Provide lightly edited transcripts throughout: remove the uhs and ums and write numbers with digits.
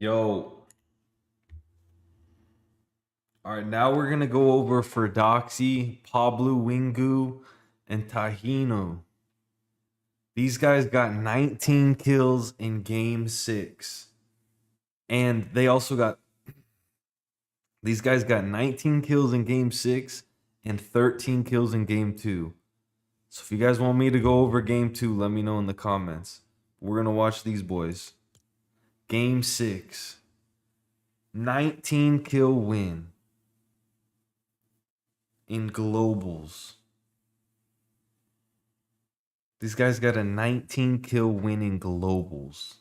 Yo. All right, now we're gonna go over for Doxy, Pablo Wingu, and Tahino. These guys got 19 kills in game 6. And they also got these guys got 19 kills in game 6 and 13 kills in game 2. So if you guys want me to go over game 2, let me know in the comments. We're gonna watch these boys. Game 6. 19 kill win in globals. These guys got a 19 kill win in globals.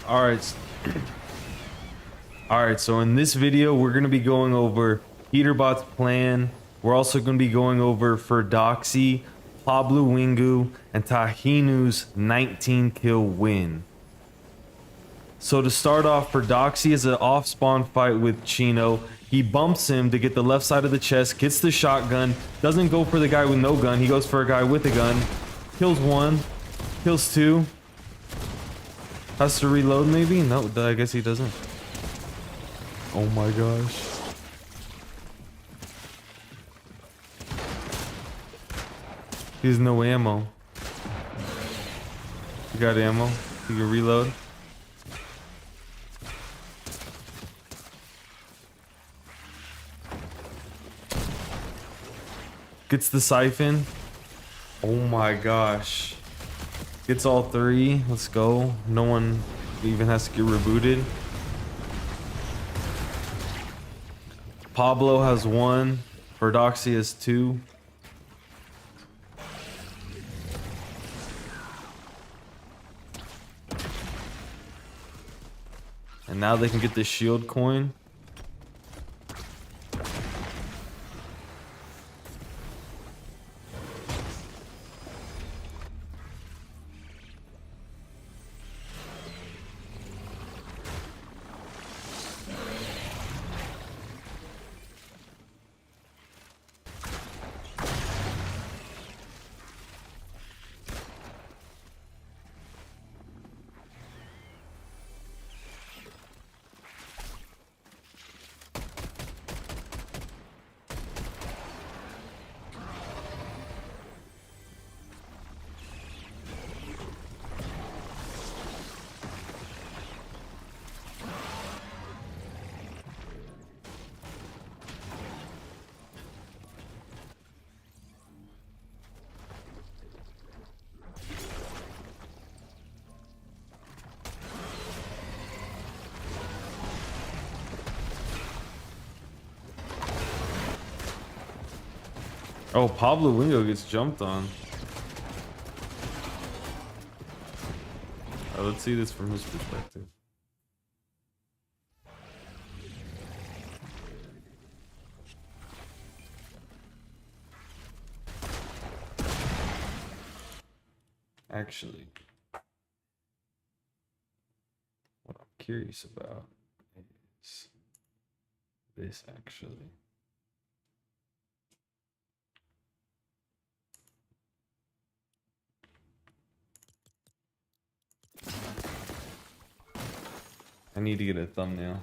All right. All right, so in this video, we're going to be going over Peterbot's plan. We're also going to be going over for Doxy, Pablo Wingu, and Tahinu's 19 kill win. So to start off, for Doxy is an off-spawn fight with Chino. He bumps him to get the left side of the chest, gets the shotgun, doesn't go for the guy with no gun. He goes for a guy with a gun. Kills one, kills two. Has to reload maybe? No, I guess he doesn't. Oh my gosh. He has no ammo. You got ammo? You can reload? Gets the siphon. Oh my gosh. Gets all three. Let's go. No one even has to get rebooted. Pablo has one. Verdoxy has two. And now they can get the shield coin. Oh, Pablo Wingo gets jumped on. Let's see this from his perspective. Actually, what I'm curious about is this actually. I need to get a thumbnail.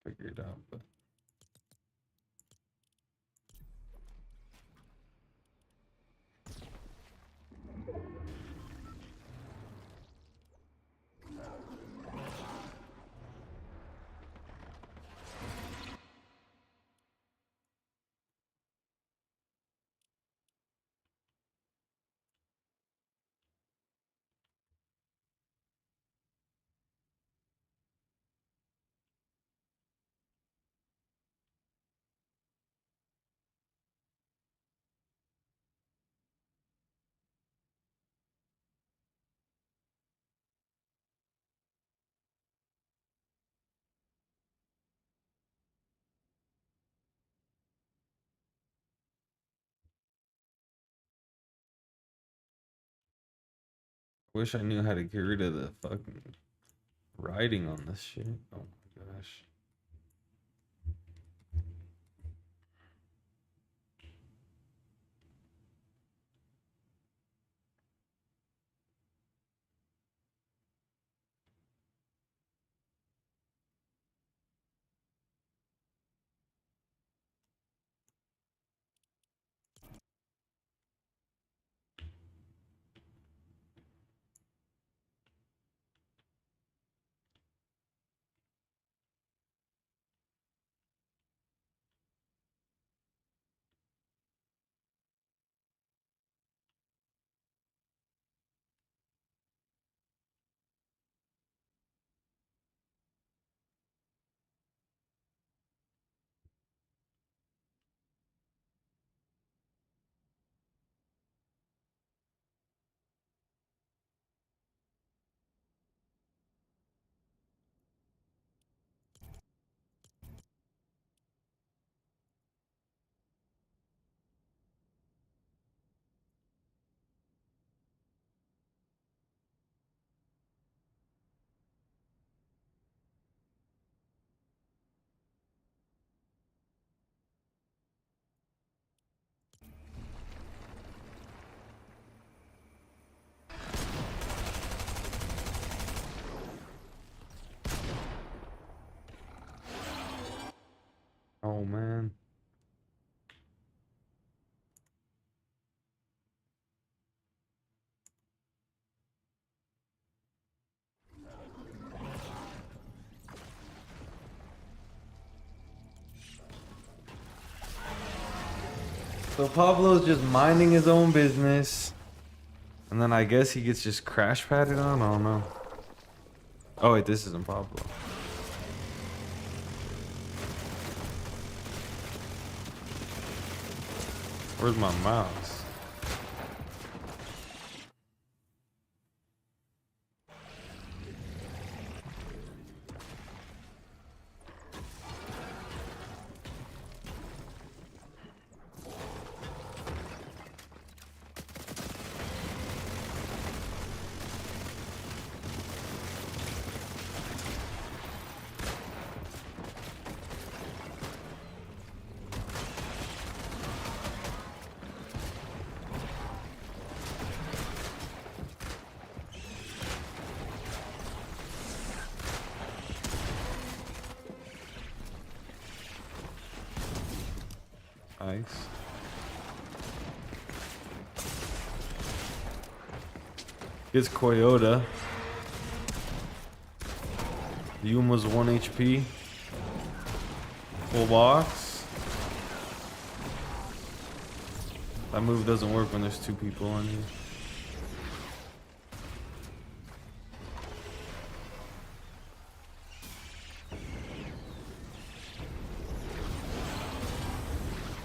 Figure it out, but wish I knew how to get rid of the fucking writing on this shit. Oh my gosh. Oh man. So Pablo's just minding his own business. And then I guess he gets just crash padded on? I don't know. Oh wait, this isn't Pablo. Where's my mouse? Nice. Gets Koyota. Yuma's 1 HP. Full box. That move doesn't work when there's 2 people on you.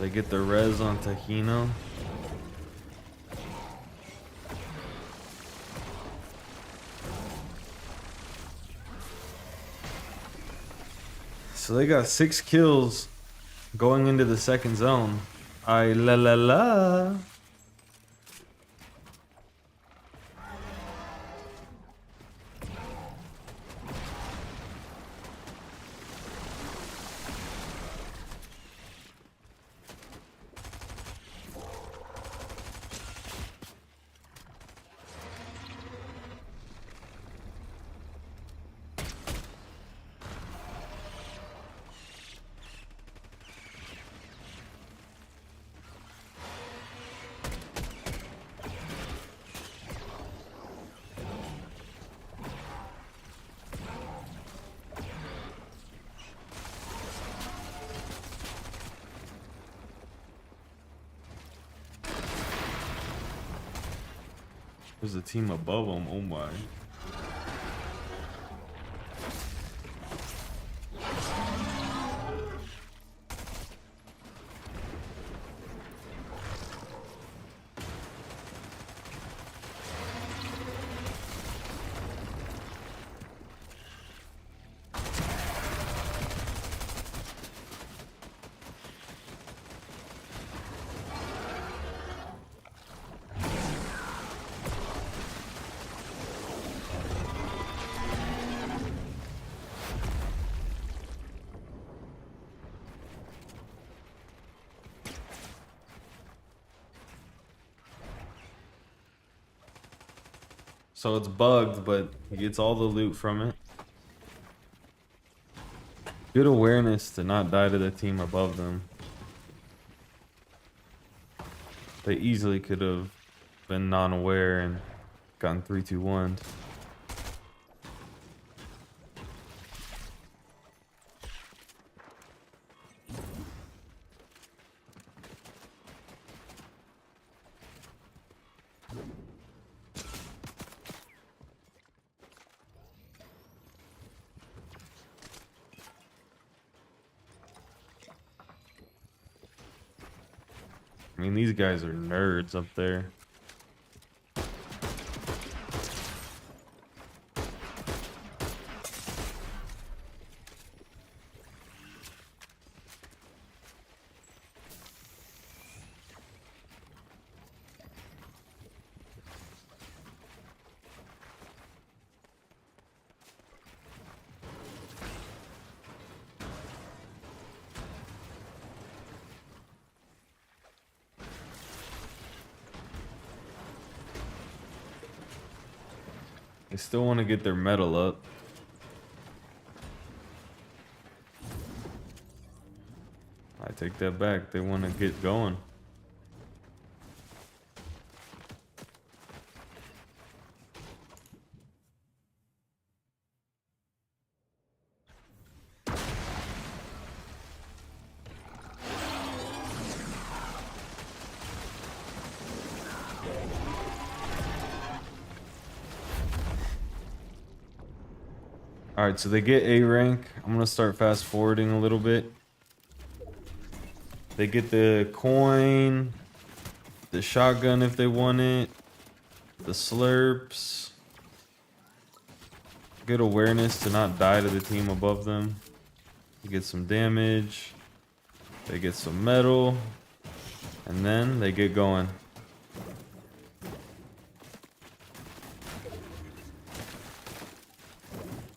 They get the res on Tahino. So they got 6 kills going into the second zone. Ay la la la. There's a team above them. Oh my. So it's bugged, but he gets all the loot from it. Good awareness to not die to the team above them. They easily could have been non-aware and gotten 3-2-1. I mean, these guys are nerds up there. They still want to get their medal up. I take that back. They want to get going. All right, so they get A rank. I'm gonna start fast forwarding a little bit. They get the coin, the shotgun if they want it, the slurps. Good awareness to not die to the team above them. They get some damage. They get some metal. And then they get going.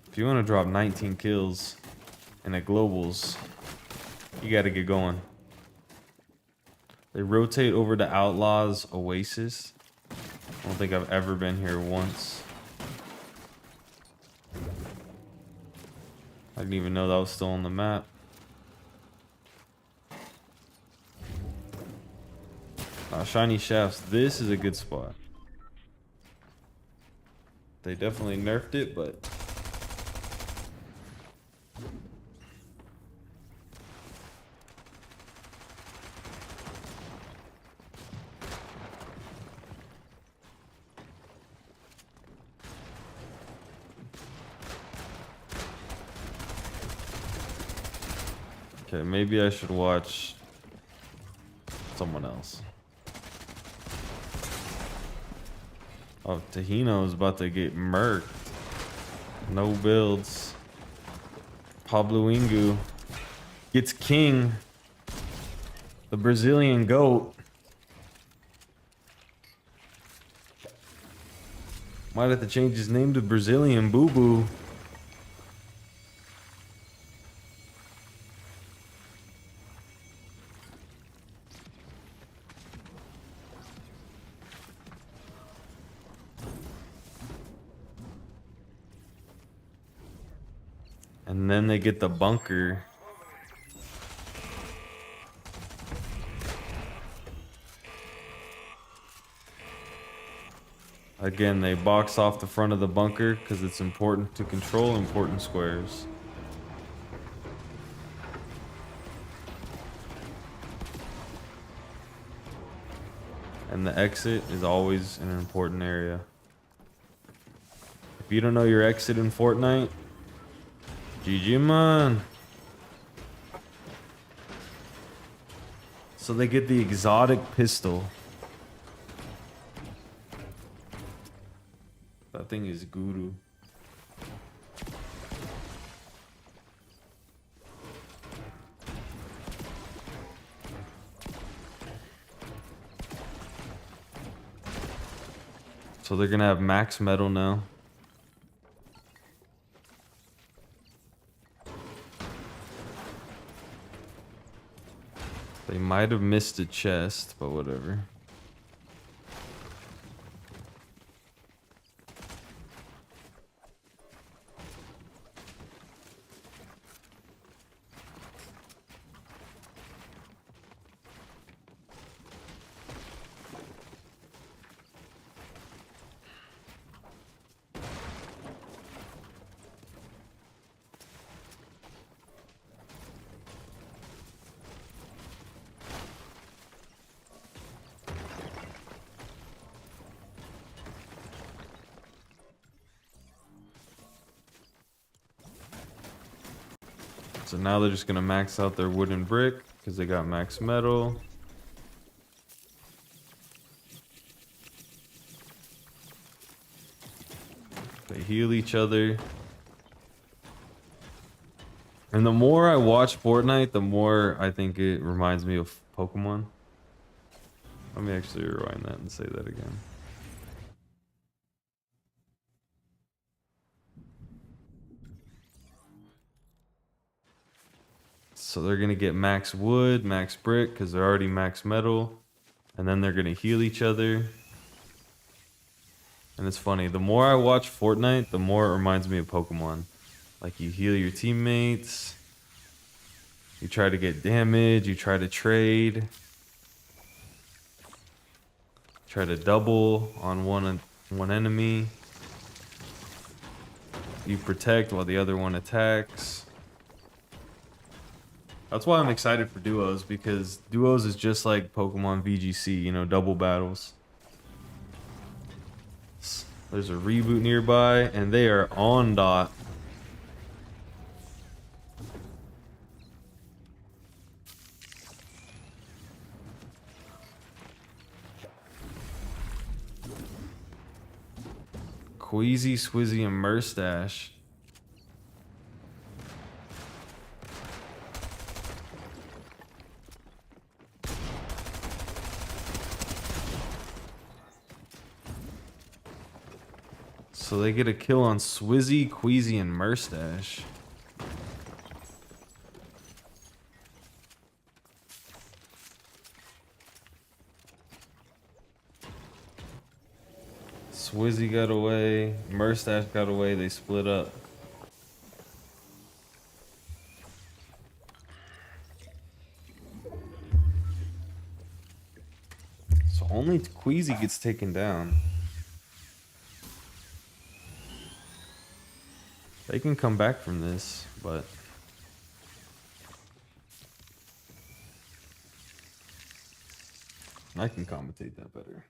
If you want to drop 19 kills in a globals, you got to get going. They rotate over to Outlaws Oasis. I don't think I've ever been here once. I didn't even know that was still on the map. shiny shafts. This is a good spot. They definitely nerfed it, but okay, maybe I should watch someone else. Oh, Tahino's about to get murked. No builds. Pablo Ingu gets king. The Brazilian goat. Might have to change his name to Brazilian Boo Boo. And then they get the bunker. Again, they box off the front of the bunker because it's important to control important squares. And the exit is always in an important area. If you don't know your exit in Fortnite, GG man. So they get the exotic pistol. That thing is guru. So they're gonna have max metal now. They might have missed a chest, but whatever. So now they're just gonna max out their wooden brick because they got max metal. They heal each other. And the more I watch Fortnite, the more I think it reminds me of Pokemon. Let me actually rewind that and say that again. So they're gonna get max wood, max brick, because they're already max metal. And then they're gonna heal each other. And it's funny, the more I watch Fortnite, the more it reminds me of Pokemon. Like you heal your teammates, you try to get damage, you try to trade, try to double on one enemy. You protect while the other one attacks. That's why I'm excited for duos, because duos is just like Pokemon VGC, you know, double battles. There's a reboot nearby, and they are on dot. Queasy, Swizzy, and Murstache. So they get a kill on Swizzy, Queasy, and Murstache. Swizzy got away, Murstache got away, they split up. So Only Queasy gets taken down. They can come back from this, but I can commentate that better.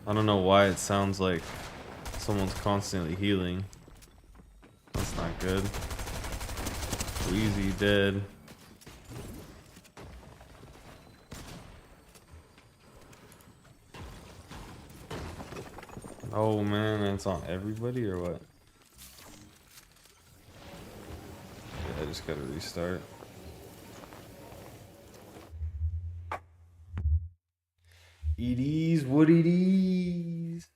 I don't know why it sounds like someone's constantly healing. That's not good. Queasy dead. Oh man, it's on everybody or what? Yeah, I just gotta restart. It is what it is.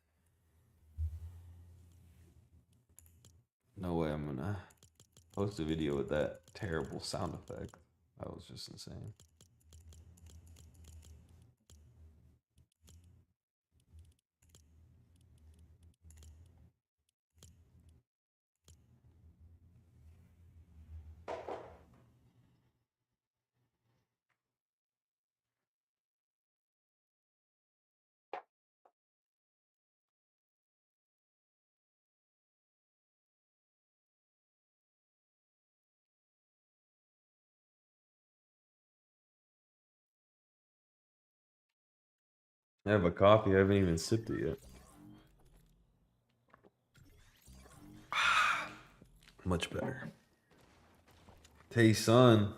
No way I'm gonna post a video with that terrible sound effect. That was just insane. I have a coffee. I haven't even sipped it yet. Much better. Hey, son.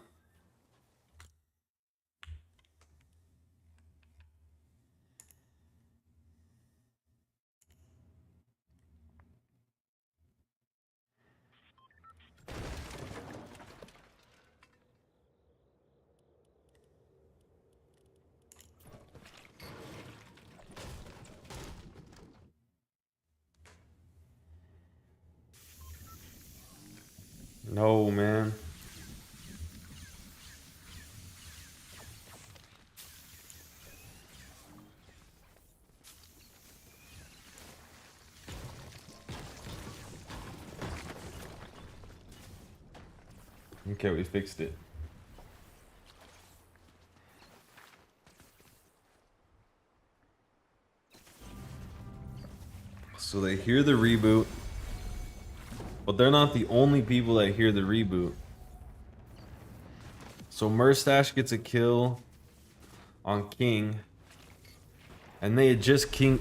No, man. Okay, we fixed it. So they hear the reboot, but they're not the only people that hear the reboot. So Murstache gets a kill on King, and they had just King.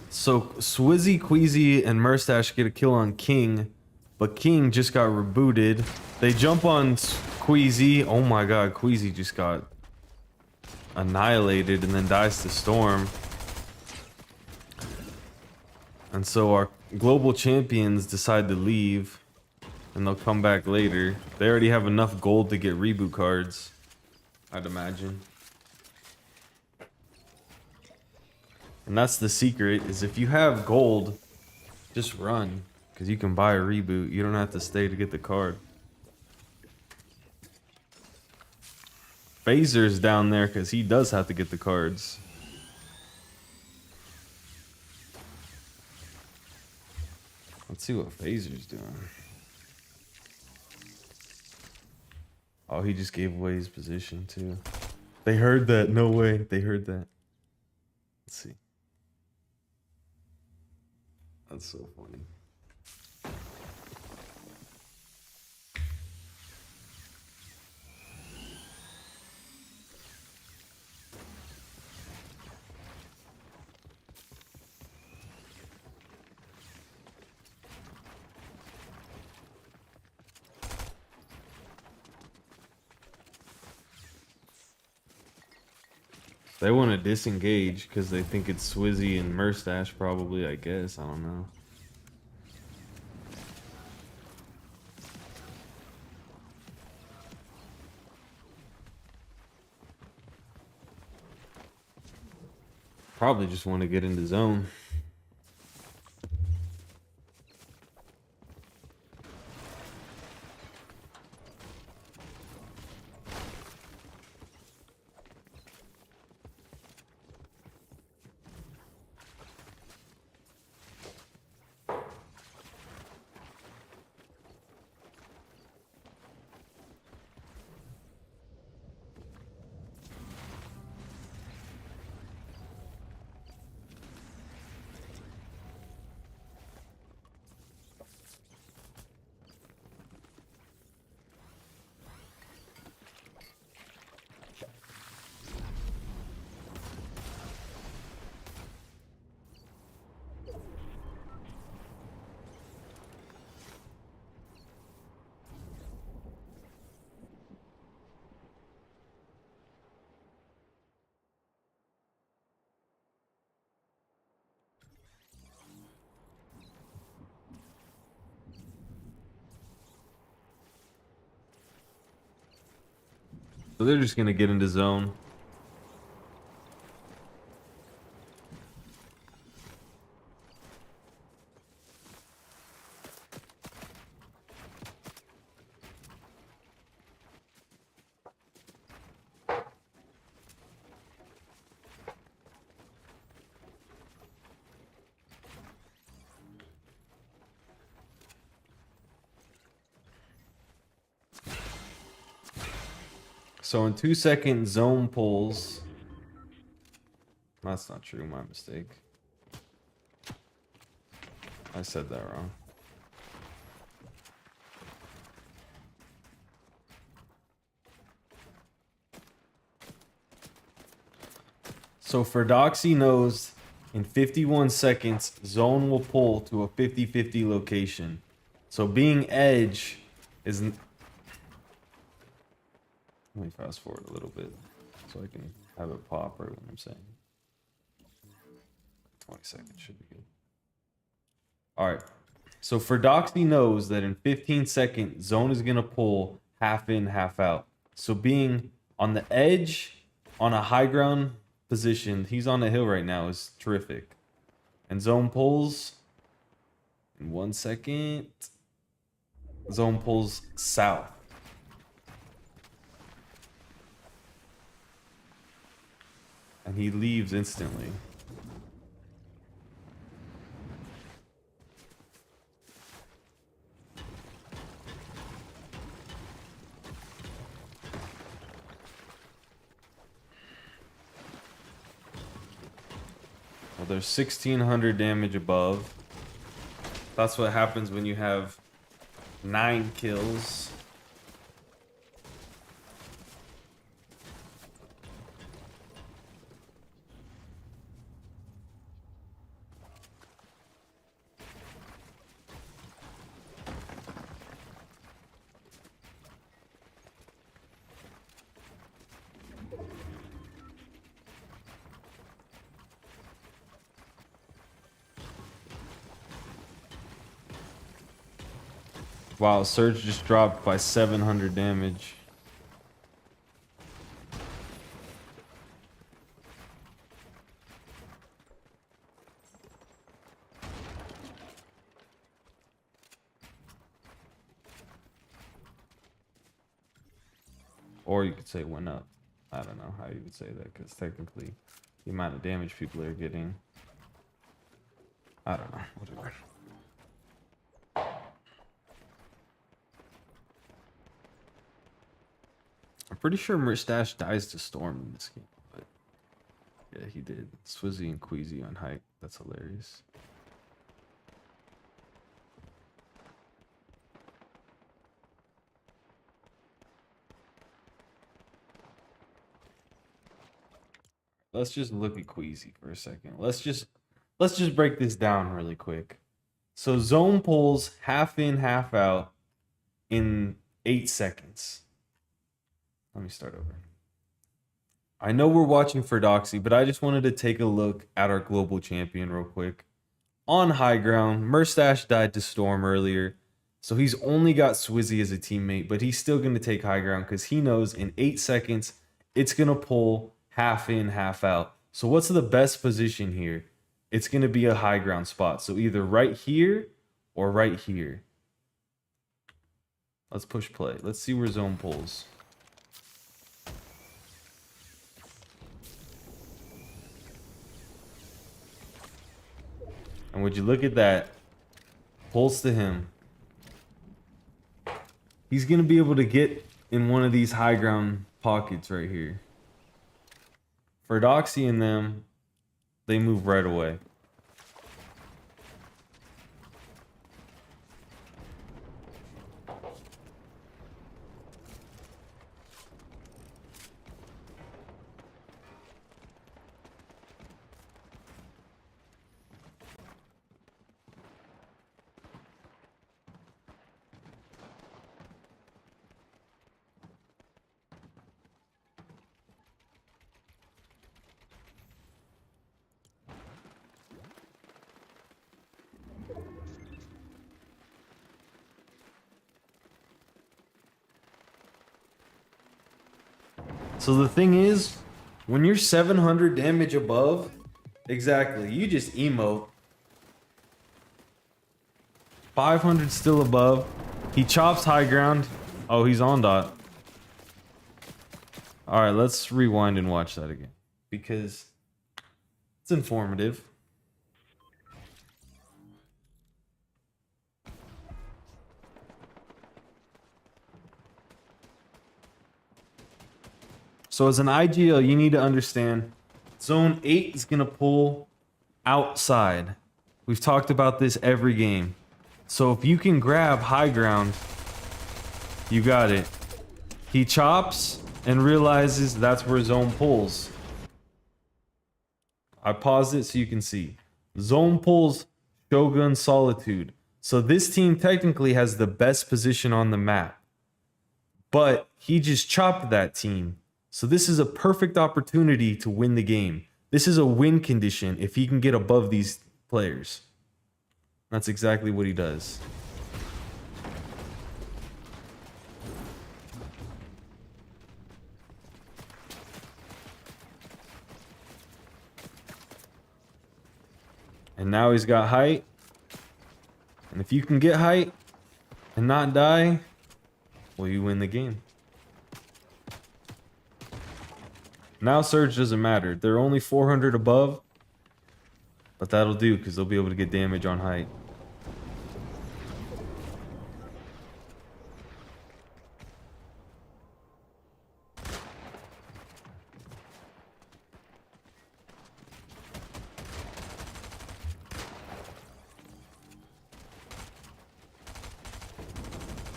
So Swizzy, Queasy, and Murstache get a kill on King, but King just got rebooted. They jump on Queasy. Oh my god, Queasy just got annihilated and then dies to Storm. And so our global champions decide to leave, and they'll come back later. They already have enough gold to get reboot cards, I'd imagine. And that's the secret, is if you have gold, just run. Because you can buy a reboot. You don't have to stay to get the card. Phaser's down there because he does have to get the cards. Let's see what Phaser's doing. Oh, he just gave away his position too. They heard that. No way. They heard that. Let's see. That's so funny. They want to disengage because they think it's Swizzy and Murstache, probably, I guess. I don't know. Probably just want to get into zone. So they're just gonna get into zone. So in 2 seconds, zone pulls. That's not true, my mistake. I said that wrong. So for Doxy knows in 51 seconds, zone will pull to a 50-50 location. So being edge is... Let me fast forward a little bit so I can have it pop right when I'm saying. 20 seconds should be good. All right. So for Doxy knows that in 15 seconds, zone is going to pull half in, half out. So being on the edge, on a high ground position, he's on the hill right now, is terrific. And zone pulls in 1 second. Zone pulls south. And he leaves instantly. Well, there's 1600 damage above. That's what happens when you have 9 kills. Wow, Surge just dropped by 700 damage. Or you could say went up. I don't know how you would say that, because technically the amount of damage people are getting. I don't know. Whatever. I'm pretty sure Mustache dies to Storm in this game, but yeah, he did. Swizzy and Queasy on height. That's hilarious. Let's just look at Queasy for a second. Let's just break this down really quick. So zone pulls half in, half out in 8 seconds. Let me start over. I know we're watching for Doxy, but I just wanted to take a look at our global champion real quick. On high ground, Mustache died to Storm earlier, so he's only got Swizzy as a teammate, but he's still going to take high ground because he knows in 8 seconds it's going to pull half in, half out. So what's the best position here? It's going to be a high ground spot. So either right here or right here. Let's push play. Let's see where zone pulls. And would you look at that? Pulls to him. He's going to be able to get in one of these high ground pockets right here. For Doxy and them, they move right away. So the thing is, when you're 700 damage above, exactly, you just emote. 500 still above. He chops high ground. Oh, he's on dot. All right, let's rewind and watch that again because it's informative. So as an IGL, you need to understand zone 8 is going to pull outside. We've talked about this every game. So if you can grab high ground, you got it. He chops and realizes that's where zone pulls. I paused it so you can see. Zone pulls Shogun Solitude. So this team technically has the best position on the map. But he just chopped that team. So this is a perfect opportunity to win the game. This is a win condition if he can get above these players. That's exactly what he does. And now he's got height. And if you can get height and not die, well, you win the game. Now Surge doesn't matter. They're only 400 above. But that'll do because they'll be able to get damage on height.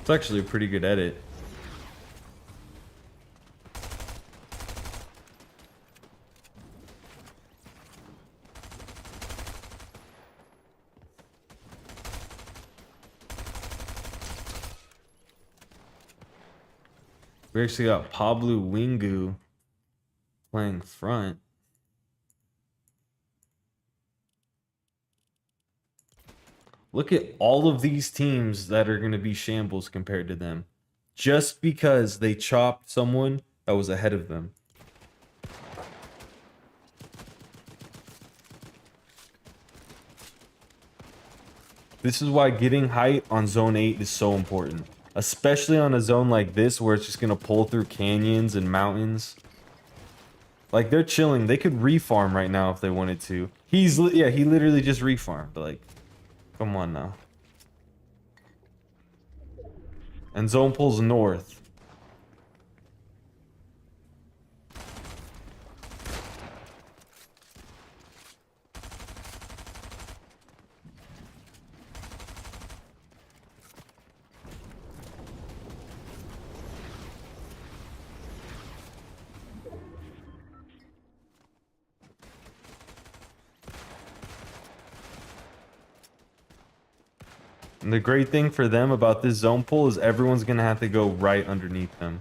It's actually a pretty good edit. We actually got Pablo Wingu playing front. Look at all of these teams that are going to be shambles compared to them. Just because they chopped someone that was ahead of them. This is why getting height on zone 8 is so important. Especially on a zone like this where it's just going to pull through canyons and mountains. Like, they're chilling. They could refarm right now if they wanted to. He literally just refarmed. Like, come on now. And zone pulls north. And the great thing for them about this zone pull is everyone's going to have to go right underneath them.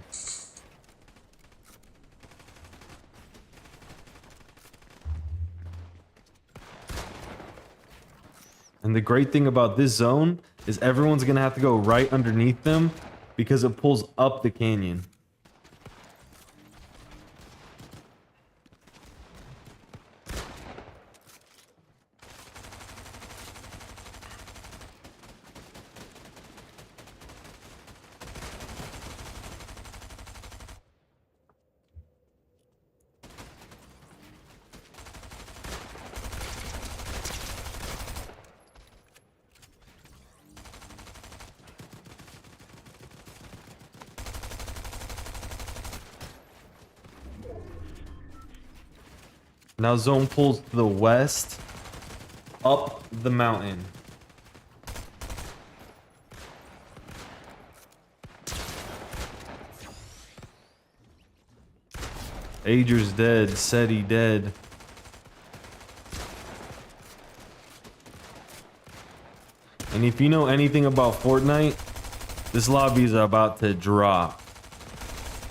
And the great thing about this zone is everyone's going to have to go right underneath them because it pulls up the canyon. Now zone pulls to the west, up the mountain. Ager's dead. Seti dead. And if you know anything about Fortnite, this lobby is about to drop.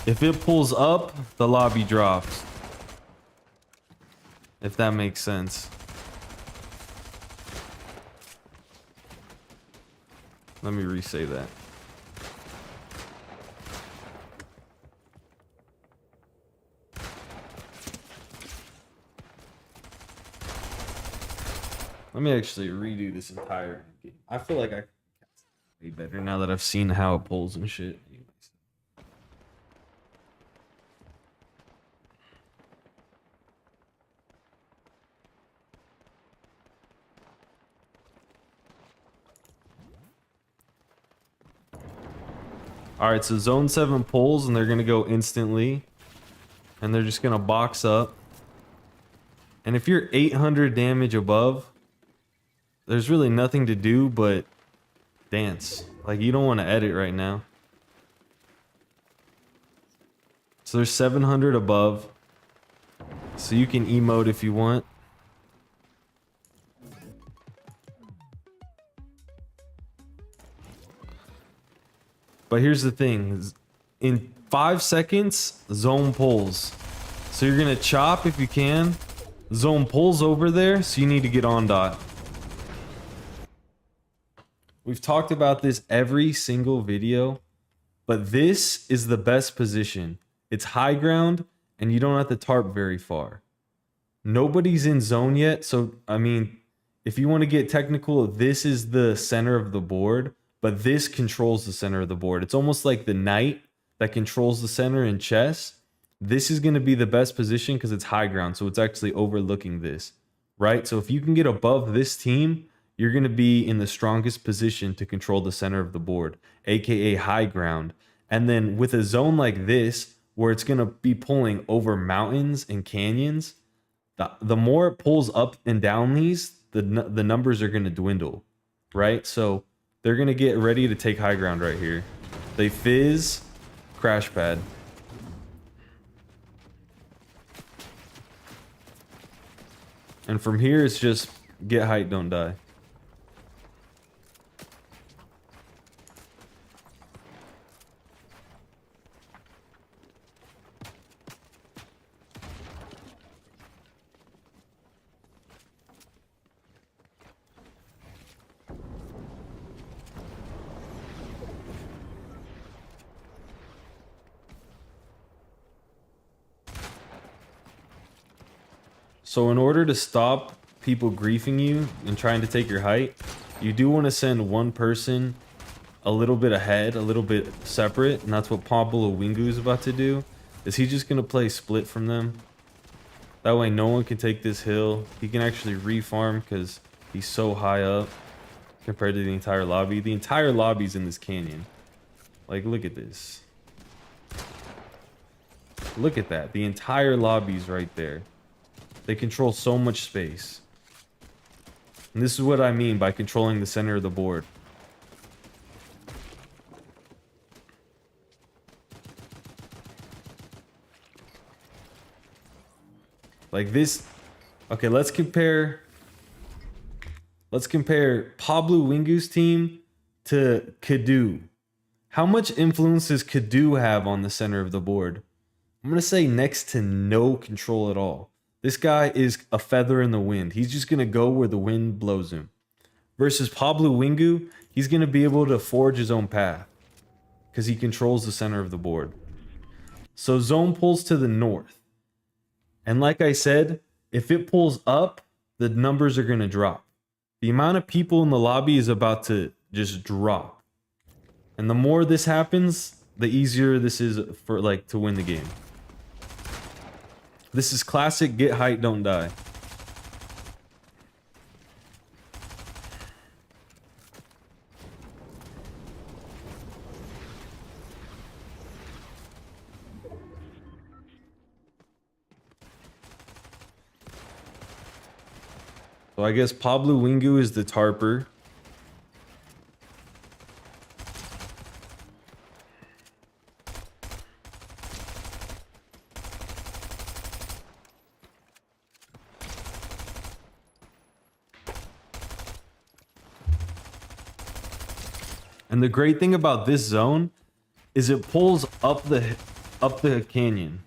If it pulls up, the lobby drops. If that makes sense. Let me re-say that. Let me actually redo this entire game. I feel like I can way better now that I've seen how it pulls and shit. Alright, so zone 7 pulls and they're gonna go instantly. And they're just gonna box up. And if you're 800 damage above, there's really nothing to do but dance. Like, you don't want to edit right now. So there's 700 above. So you can emote if you want. But here's the thing. In 5 seconds, zone pulls. So you're going to chop if you can. Zone pulls over there, so you need to get on dot. We've talked about this every single video, but this is the best position. It's high ground, and you don't have to tarp very far. Nobody's in zone yet, so, I mean, if you want to get technical, this is the center of the board, but this controls the center of the board. It's almost like the knight that controls the center in chess. This is going to be the best position because it's high ground, so it's actually overlooking this, right? So if you can get above this team, you're going to be in the strongest position to control the center of the board, aka high ground. And then with a zone like this, where it's going to be pulling over mountains and canyons, the more it pulls up and down these, the numbers are going to dwindle, right? So they're going to get ready to take high ground right here. They fizz, crash pad. And from here, it's just get height, don't die. So in order to stop people griefing you and trying to take your height, you do want to send one person a little bit ahead, a little bit separate, and that's what Pablo Wingu is about to do. Is he just going to play split from them? That way no one can take this hill. He can actually refarm because he's so high up compared to the entire lobby. The entire lobby's in this canyon. Like, look at this. Look at that. The entire lobby's right there. They control so much space. And this is what I mean by controlling the center of the board. Like this. Okay, let's compare Pablo Wingu's team to Kadu. How much influence does Kadu have on the center of the board? I'm going to say next to no control at all. This guy is a feather in the wind. He's just going to go where the wind blows him. Versus Pablo Wingu, he's going to be able to forge his own path because he controls the center of the board. So zone pulls to the north. And like I said, if it pulls up, the numbers are going to drop. The amount of people in the lobby is about to just drop. And the more this happens, the easier this is for like to win the game. This is classic get height, don't die. So I guess Pablo Wingu is the tarper. And the great thing about this zone is it pulls up the canyon.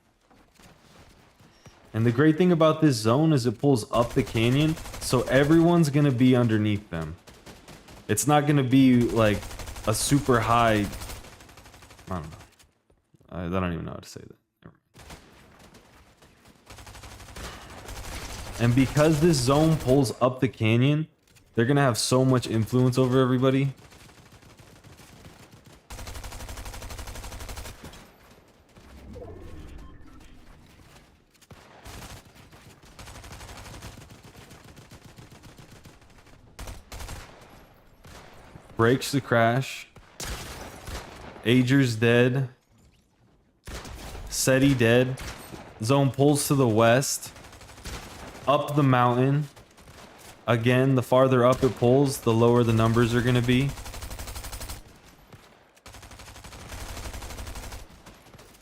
And the great thing about this zone is it pulls up the canyon, so everyone's gonna be underneath them. It's not gonna be like a super high. I don't know. I don't even know how to say that. And because this zone pulls up the canyon, they're gonna have so much influence over everybody. Breaks the crash. Ager's dead. SETI dead. Zone pulls to the west. Up the mountain. Again, the farther up it pulls, the lower the numbers are going to be.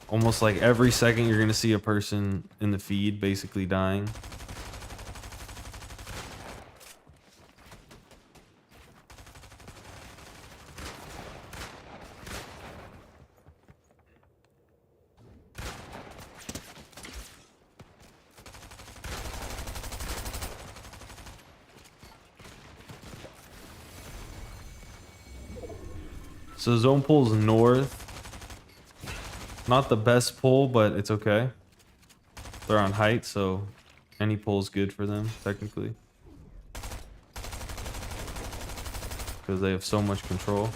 Almost like every second you're going to see a person in the feed basically dying. So zone pulls north. Not the best pull, but it's okay. They're on height, so any pull's good for them, technically. Because they have so much control.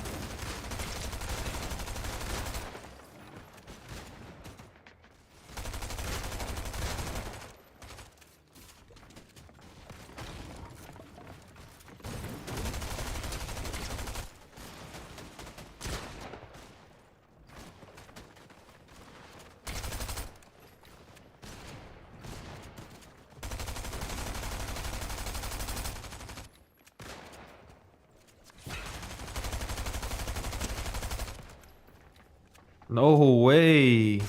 No way.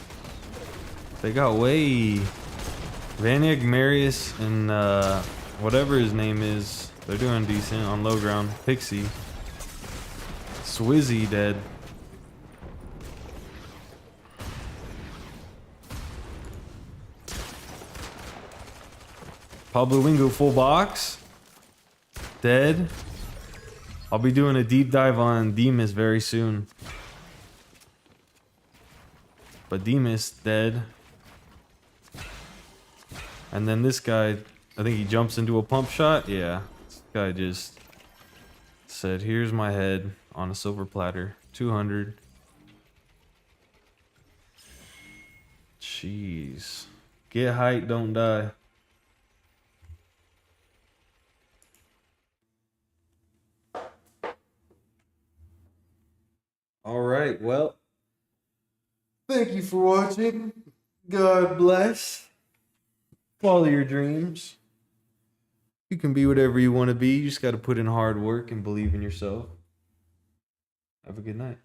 They got way. Vaniak, Marius, and whatever his name is, they're doing decent on low ground. Pixie. Swizzy dead. Pablo Wingo full box. Dead. I'll be doing a deep dive on Demas very soon. But Demas dead. And then this guy, I think he jumps into a pump shot. Yeah, this guy just said, here's my head on a silver platter. 200. Jeez. Get height, don't die. All right, well. Thank you for watching. God bless. Follow your dreams. You can be whatever you want to be. You just got to put in hard work and believe in yourself. Have a good night.